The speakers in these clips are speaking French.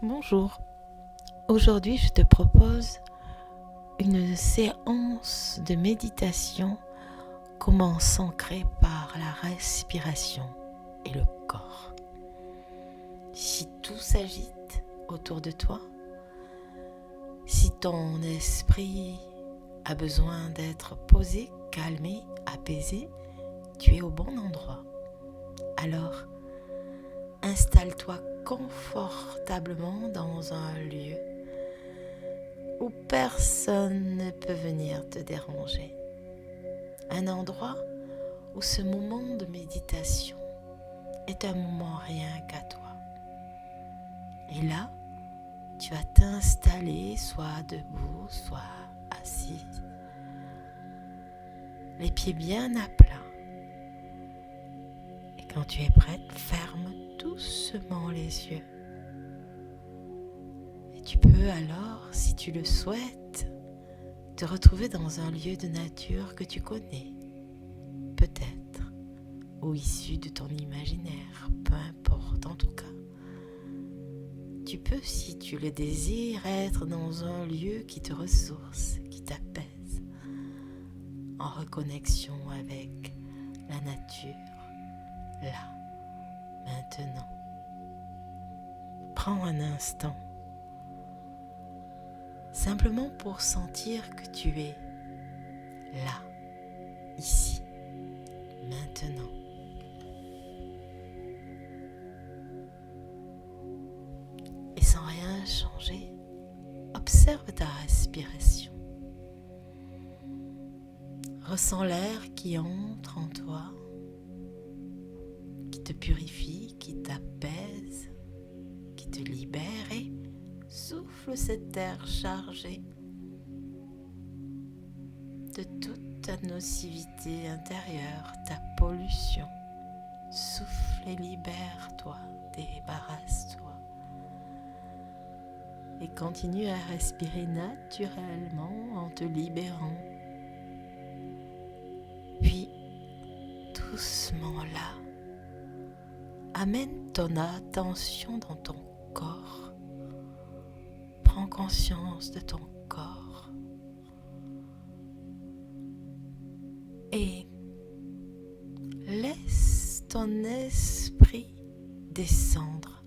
Bonjour, aujourd'hui je te propose une séance de méditation commence ancrée par la respiration et le corps. Si tout s'agite autour de toi, si ton esprit a besoin d'être posé, calmé, apaisé, tu es au bon endroit. Alors, installe-toi confortablement dans un lieu où personne ne peut venir te déranger. Un endroit où ce moment de méditation est un moment rien qu'à toi. Et là, tu vas t'installer soit debout, soit assise, les pieds bien à plat. Et quand tu es prête, ferme doucement les yeux. Et tu peux alors, si tu le souhaites, te retrouver dans un lieu de nature que tu connais, peut-être, ou issu de ton imaginaire, peu importe en tout cas. Tu peux, si tu le désires, être dans un lieu qui te ressource, qui t'apaise, en reconnexion avec la nature, là, maintenant. Prends un instant, simplement pour sentir que tu es là, ici, maintenant. Et sans rien changer, observe ta respiration. Ressens l'air qui entre en toi, qui te purifie, qui t'apaise, qui te libère et souffle cet air chargé de toute ta nocivité intérieure, ta pollution. Souffle et libère-toi, débarrasse-toi. Et continue à respirer naturellement en te libérant. Puis, doucement là, amène ton attention dans ton corps. Prends conscience de ton corps. Et laisse ton esprit descendre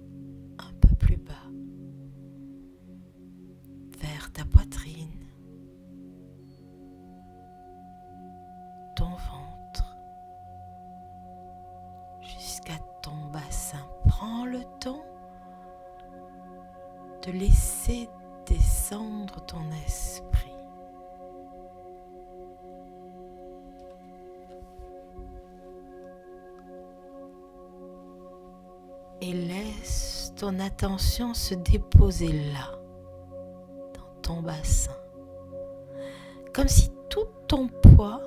un peu plus bas, vers ta poitrine, ton ventre, jusqu'à ton bassin. Prends le temps de laisser descendre ton esprit. Et laisse ton attention se déposer là, dans ton bassin. Comme si tout ton poids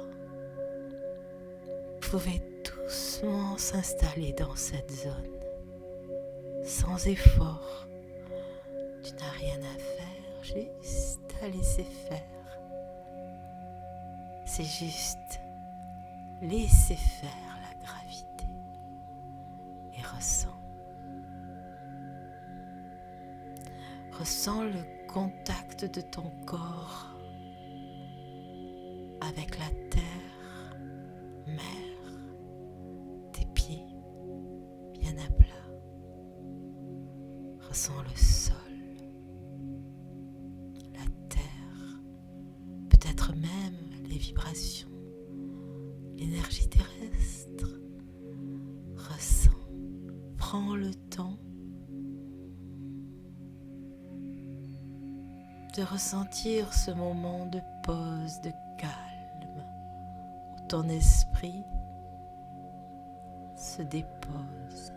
pouvait doucement s'installer dans cette zone. Sans effort. Tu n'as rien à faire, juste à laisser faire. C'est juste laisser faire la gravité. Et ressens. Ressens le contact de ton corps avec la terre, mer, tes pieds bien à plat. Ressens le sol, la terre, peut-être même les vibrations, l'énergie terrestre. Ressens, prends le temps de ressentir ce moment de pause, de calme, où ton esprit se dépose.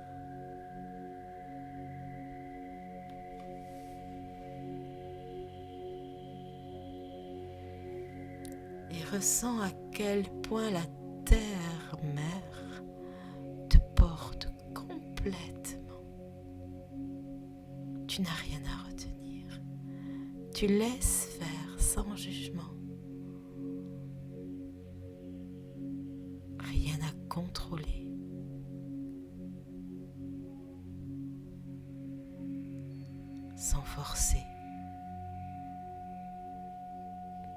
Et ressens à quel point la terre-mère te porte complètement. Tu n'as rien à retenir. Tu laisses faire sans jugement. Rien à contrôler. sans forcer.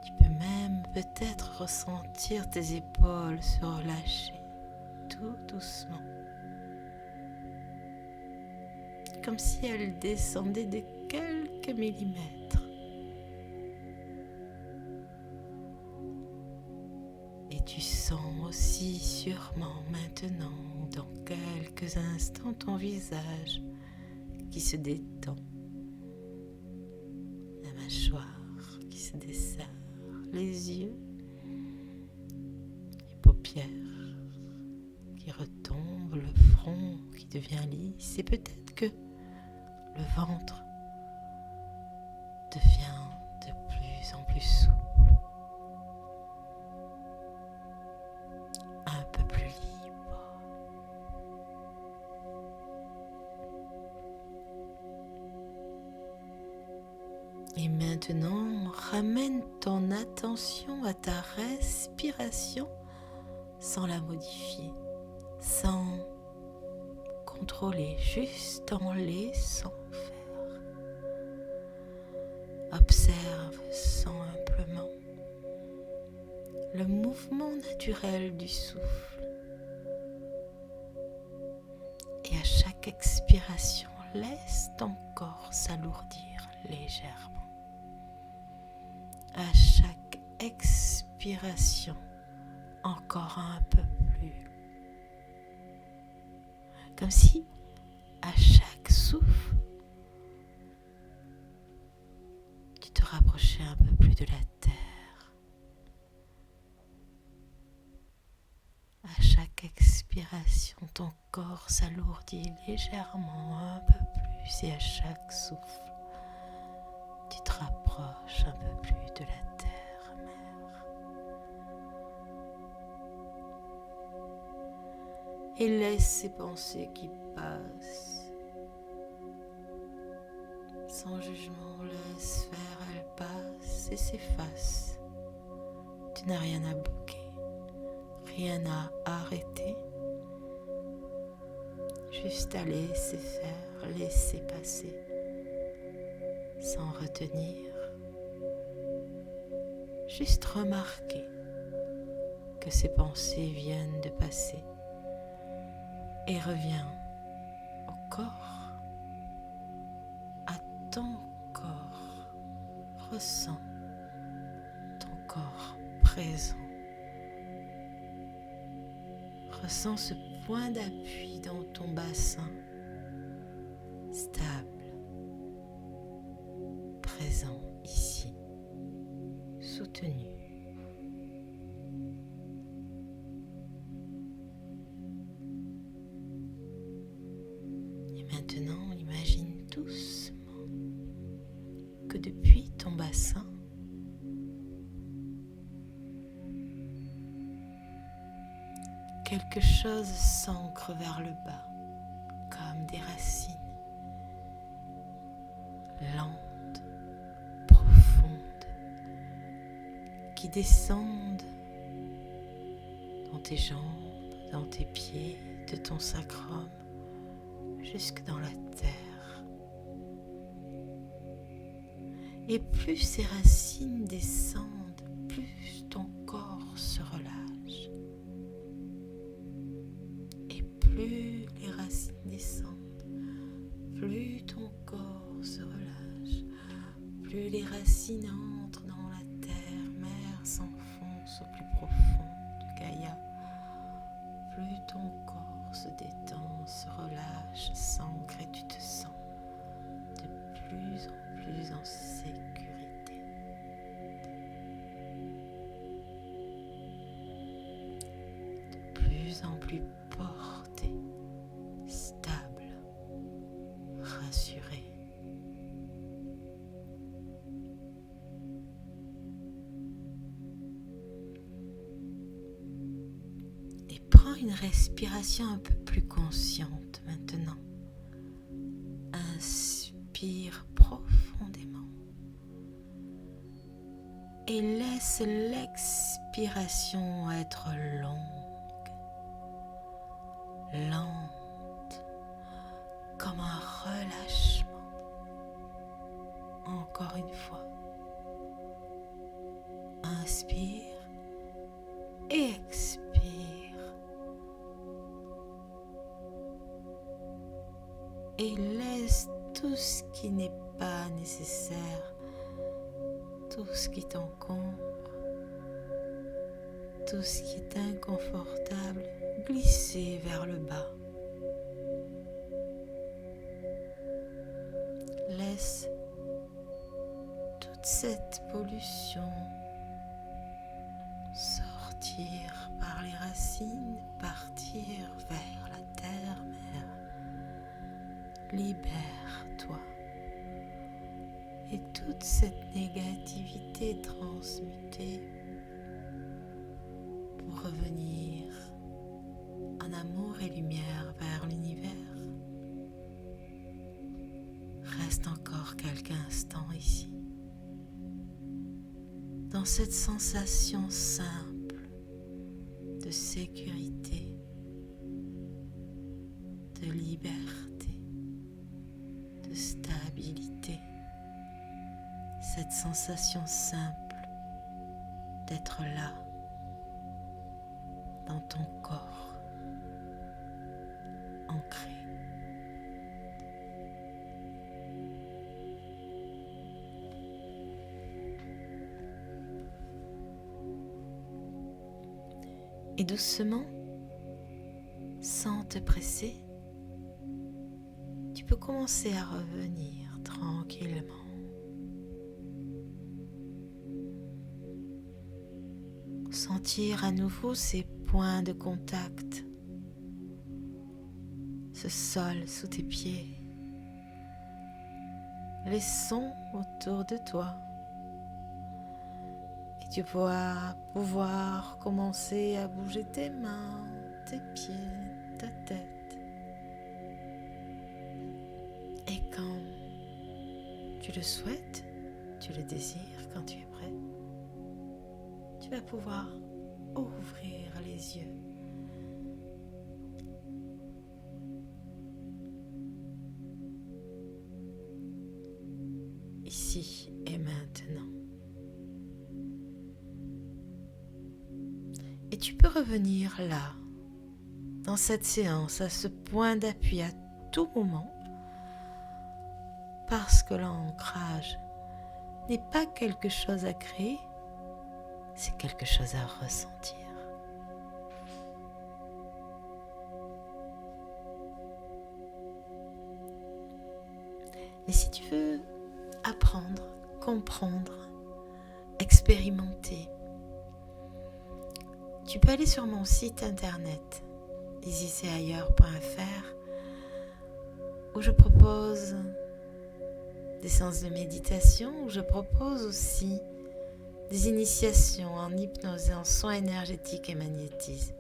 Tu peux même peut-être ressentir tes épaules se relâcher tout doucement, comme si elles descendaient de quelques millimètres. Et tu sens aussi sûrement maintenant, dans quelques instants, ton visage qui se détend, la mâchoire qui se desserre, les yeux, les paupières qui retombent, le front qui devient lisse, et peut-être que le ventre devient de plus en plus souple, un peu plus libre. Et maintenant, ramène ton attention à ta respiration sans la modifier, sans contrôler, juste en laissant faire. Observe simplement le mouvement naturel du souffle. Et à chaque expiration, laisse ton corps s'alourdir légèrement. À chaque expiration, encore un peu plus. Comme si, à chaque souffle, tu te rapprochais un peu plus de la terre. À chaque expiration, ton corps s'alourdit légèrement un peu plus. Et à chaque souffle, tu te rapproches un peu plus de la terre-mère. Et laisse ces pensées qui passent. Sans jugement, laisse faire, elles passent et s'effacent. Tu n'as rien à bloquer, rien à arrêter. Juste à laisser faire, laisser passer, sans retenir. Juste remarquer que ces pensées viennent de passer et reviens au corps, à ton corps. Ressens ton corps présent. Ressens ce point d'appui dans ton bassin, stable, présent ici, soutenu. Et maintenant, imagine doucement que depuis ton bassin, quelque chose s'ancre vers le bas, comme des racines, lentes, profondes, qui descendent dans tes jambes, dans tes pieds, de ton sacrum, jusque dans la terre. Et plus ces racines descendent, plus ton corps se relâche. Et plus les racines descendent, plus ton corps se relâche. Plus les racines entrent dans la terre, mère s'enfonce au plus profond du Gaïa. Plus ton corps se détend, se relâche, s'ancre et tu te sens de plus en plus en sécurité. De plus en plus porté, stable, rassuré. Et prends une respiration un peu plus consciente maintenant. Inspire profondément et laisse l'expiration être longue, lente, comme un relâchement. et laisse tout ce qui n'est pas nécessaire, tout ce qui t'encombre, tout ce qui est inconfortable, glisser vers le bas. Laisse toute cette pollution sortir par les racines, partir vers la terre-mère. Libère-toi. Et toute cette négativité transmutée pour revenir en amour et lumière vers l'univers. Reste encore quelques instants ici, dans cette sensation simple de sécurité, de liberté, de stabilité, cette sensation simple d'être là, dans ton corps, ancré. Et doucement, sans te presser, tu peux commencer à revenir tranquillement. Sentir à nouveau ces points de contact, ce sol sous tes pieds, les sons autour de toi. Et tu vas pouvoir commencer à bouger tes mains, tes pieds, ta tête. Et quand tu le souhaites, tu le désires, quand tu es prêt, tu vas pouvoir ouvrir les yeux. Ici et maintenant. Et tu peux revenir là, dans cette séance, à ce point d'appui à tout moment, parce que l'ancrage n'est pas quelque chose à créer, c'est quelque chose à ressentir. Et si tu veux apprendre, comprendre, expérimenter, tu peux aller sur mon site internet ici-c'est-ailleurs.fr où je propose des séances de méditation, où je propose aussi des initiations en hypnose et en soins énergétiques et magnétisme.